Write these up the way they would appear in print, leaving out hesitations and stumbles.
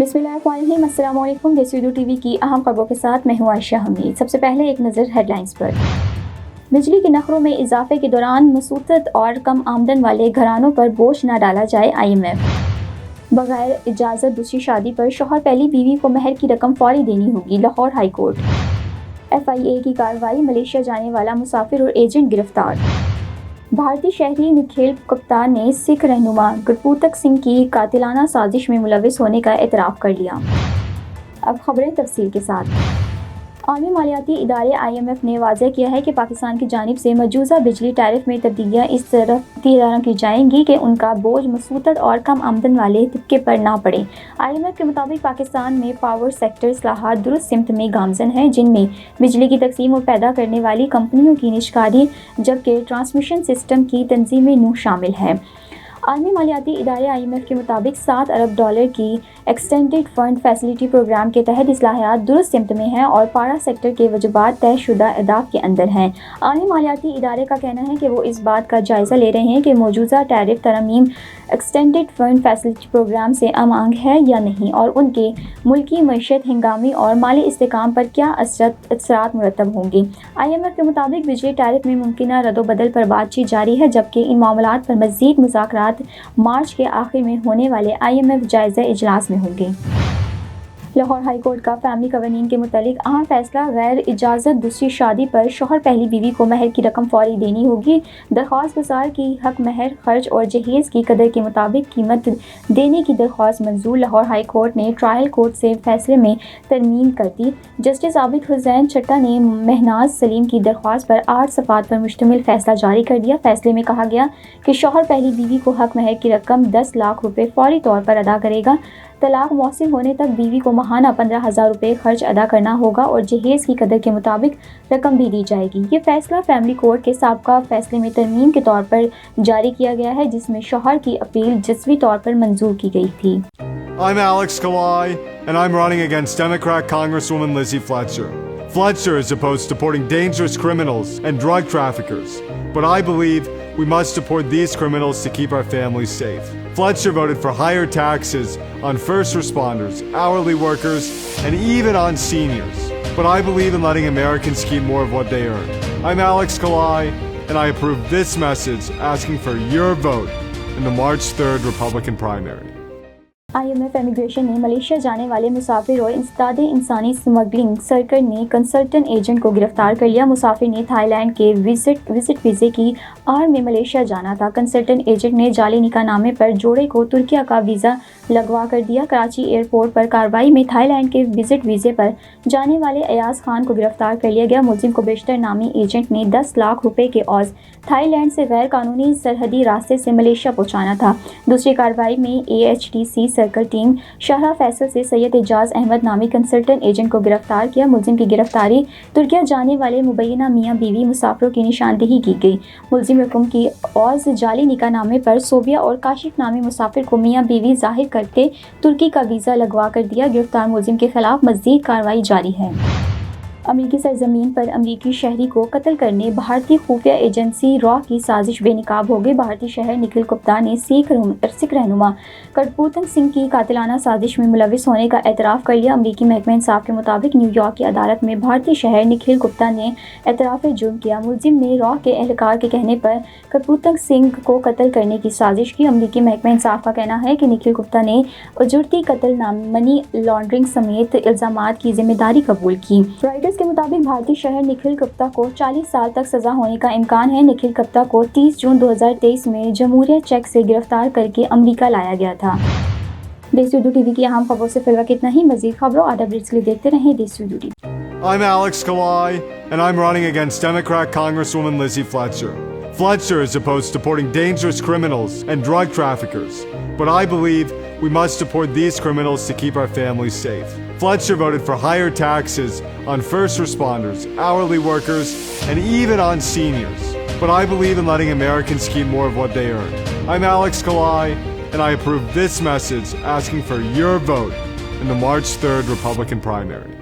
बिस्मिल्लाहिर्रहमानिर्रहीम। अस्सलाम वालेकुम। देसी उर्दू टीवी की अहम खबरों के साथ मैं हूँ आयशा हमीद। सबसे पहले एक नज़र हेडलाइंस पर। बिजली के नखरों में इजाफे के दौरान मसूसत और कम आमदन वाले घरानों पर बोझ न डाला जाए, IMF। बगैर इजाज़त दूसरी शादी पर शौहर पहली बीवी को महर की रकम फौरी देनी होगी, लाहौर हाई कोर्ट। FIA की कार्रवाई, मलेशिया जाने वाला मुसाफिर और एजेंट गिरफ्तार। भारतीय शहरी निखिल गुप्ता ने सिख रहनुमा गुरपूतक सिंह की कातिलाना साजिश में मुलविस होने का एतराफ़ कर लिया। अब खबरें तफसील के साथ। आलमी मालियाती इदारे IMF ने वाज़ेह किया है कि पाकिस्तान की जानिब से मौजूदा बिजली टैरिफ में तब्दीलियाँ इस तरह की जाएंगी कि उनका बोझ मसूसत और कम आमदन वाले तबके पर ना पड़े। IMF के मुताबिक पाकिस्तान में पावर सेक्टर इस्लाहात दुरुस्त सिमत में गामजन है, जिनमें बिजली की तकसीम और पैदा करने वाली कंपनियों की निजकारी जबकि ट्रांसमिशन सिस्टम की तंजीम नू शामिल है। आलमी मालियाती इदारे IMF के मुताबिक $7 अरब की एक्सटेंडेड फंड फैसिलिटी प्रोग्राम के तहत इस्लाहात दुरुस्त सिमत में हैं और पारा सेक्टर के वजूबात तयशुदा अहदाफ के अंदर हैं। आलमी मालियाती इदारे का कहना है कि वो इस बात का जायज़ा ले रहे हैं कि मौजूदा टैरिफ तरमीम एक्सटेंडेड फंड फैसिलिटी प्रोग्राम से अमांग है या नहीं और उनके मुल्की मईशत, हंगामी और माली इस्तेकाम पर क्या असरात मुरतब होंगे। IMF के मुताबिक बिजली टैरिफ में मुमकिन रद्दोबदल पर बातचीत जारी है, जबकि इन मामलात पर मज़ीद मुज़ाकरात मार्च के आखिर में होने वाले IMF जायज़ा इजलास में होंगे। लाहौर हाई कोर्ट का फैमिली कवानीन के मुतालिक अहम फैसला, गैर इजाज़त दूसरी शादी पर शौहर पहली बीवी को महर की रकम फौरी देनी होगी। दरख्वास्त गुजार की हक महर, खर्च और जहेज़ की कदर के मुताबिक कीमत देने की दरख्वास्त मंजूर। लाहौर हाई कोर्ट ने ट्रायल कोर्ट से फैसले में तरमीम कर दी। जस्टिस आबिद हुसैन चट्टा ने महनाज सलीम की दरख्वास्त पर 8 सफ़ात पर मुश्तमिल फैसला जारी कर दिया। फैसले में कहा गया कि शौहर पहली बीवी को हक महर की रकम 10 लाख रुपये फौरी तौर पर अदा करेगा। तलाक मौसिल होने तक बीवी को माहाना 15,000 रुपये खर्च अदा करना होगा और जहेज़ की कदर के मुताबिक रकम भी दी जाएगी। ये फैसला फैमिली कोर्ट के साबका फैसले में तरमीम के तौर पर जारी किया गया है, जिसमें शौहर की अपील जज़वी तौर पर मंजूर की गई थी। I'm Alex Kalai, and I'm running against Democrat Congresswoman Lizzie Fletcher. Fletcher is opposed to deporting dangerous criminals and drug traffickers, but I believe we must deport these criminals to keep our families safe. Fletcher voted for higher taxes on first responders, hourly workers, and even on seniors. But I believe in letting Americans keep more of what they earn. I'm Alex Kalai, and I approve this message asking for your vote in the March 3rd Republican primary. IMF immigration ने Malaysia जाने वाले मुसाफिर और इंसदाद इंसानी smuggling circle ने consultant agent को गिरफ्तार कर लिया। मुसाफिर ने थाईलैंड के विजिट वीज़े की आड़ में मलेशिया जाना था। कंसल्टेंट एजेंट ने जाली निकाह नामे पर जोड़े को तुर्किया का वीज़ा लगवा कर दिया। कराची एयरपोर्ट पर कार्रवाई में थाईलैंड के विजिट वीज़े पर जाने वाले अयाज खान को गिरफ्तार कर लिया गया। मुलजिम को बेशतर नामी एजेंट ने 10 लाख रुपए के औज़ थाईलैंड से गैर कानूनी सरहदी रास्ते से मलेशिया पहुँचाना था। दूसरी कार्रवाई में AHTC सर्कल टीम शाहरा फैसल से सैयद एजाज अहमद नामी कंसल्टेंट एजेंट को गिरफ्तार किया। मुलजिम की गिरफ्तारी तुर्किया जाने वाले मुबैना मियाँ बीवी मुसाफिरों की निशानदेही की गई। मुलजिम रकम की औज़ जाली निकाह नामे पर सोबिया और काशिफ नामी मुसाफिर को मियाँ बीवी जाहिर करके तुर्की का वीज़ा लगवा कर दिया। गिरफ्तार मुलजिम के खिलाफ मज़ीद कार्रवाई जारी है। अमरीकी सरजमीन पर अमरीकी शहरी को कत्ल करने भारतीय खुफिया एजेंसी रॉ की साजिश बेनकाब हो गई। भारतीय शहर निखिल गुप्ता ने सिख रहनुमा गुरपूतक सिंह की कातिलाना साजिश में मुलविस होने का एतराफ़ कर लिया। अमरीकी महकमा इंसाफ के मुताबिक न्यूयॉर्क की अदालत में भारतीय शहर निखिल गुप्ता ने एतराफ़ जुर्म किया। मुलजिम ने रॉ के एहलकार के कहने पर गुरपूतक सिंह को कत्ल करने की साजिश की। अमरीकी महकमा इंसाफ का कहना है कि निखिल गुप्ता ने उजरती कत्ल, मनी लॉन्ड्रिंग समेत इल्ज़ामात की जिम्मेदारी कबूल की। के मुताबिक भारतीय शहर निखिल गुप्ता को 40 साल तक सजा होने का इम्कान है। निखिल गुप्ता को 30 जून 2023 में जमहूरिया चेक से गिरफ्तार करके अमेरिका लाया गया था। देसी उर्दू टीवी की अहम खबरों से फिलहाल इतना ही। मजीद खबरों और अपडेट्स के लिए देखते रहें देसी Urdu TV. I'm Alex Kalai, and I'm running against Democrat Congresswoman Lizzie Fletcher. Fletcher is opposed to deporting dangerous criminals and drug traffickers, but I believe we must deport these criminals to keep our families safe. Fletcher voted for higher taxes on first responders, hourly workers, and even on seniors. But I believe in letting Americans keep more of what they earn. I'm Alex Kalai, and I approve this message asking for your vote in the March 3rd Republican primary.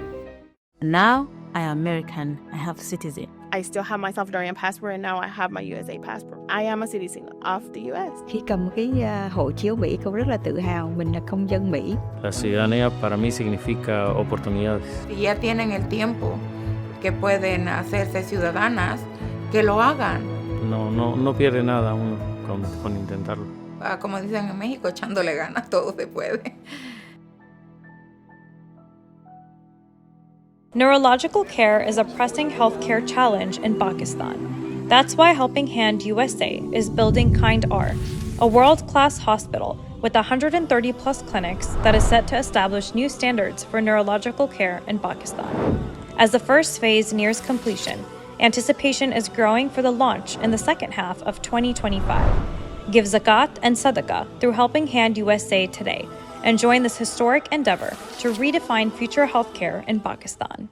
Now I am American. I have citizen. I still have my Salvadorian passport and now I have my USA passport. I am a citizen of the US. Khi cầm cái hộ chiếu Mỹ, cô rất là tự hào mình là công dân Mỹ. La ciudadanía para mí significa oportunidades. Si ya tienen el tiempo que pueden hacerse ciudadanas, que lo hagan. No pierde nada uno con intentarlo. Como dicen en México, echándole ganas, todo se puede. Neurological care is a pressing healthcare challenge in Pakistan. That's why Helping Hand USA is building Kind R, a world-class hospital with 130 plus clinics that is set to establish new standards for neurological care in Pakistan. As the first phase nears completion, anticipation is growing for the launch in the second half of 2025. Give zakat and sadaqah through Helping Hand USA today and join this historic endeavor to redefine future healthcare in Pakistan.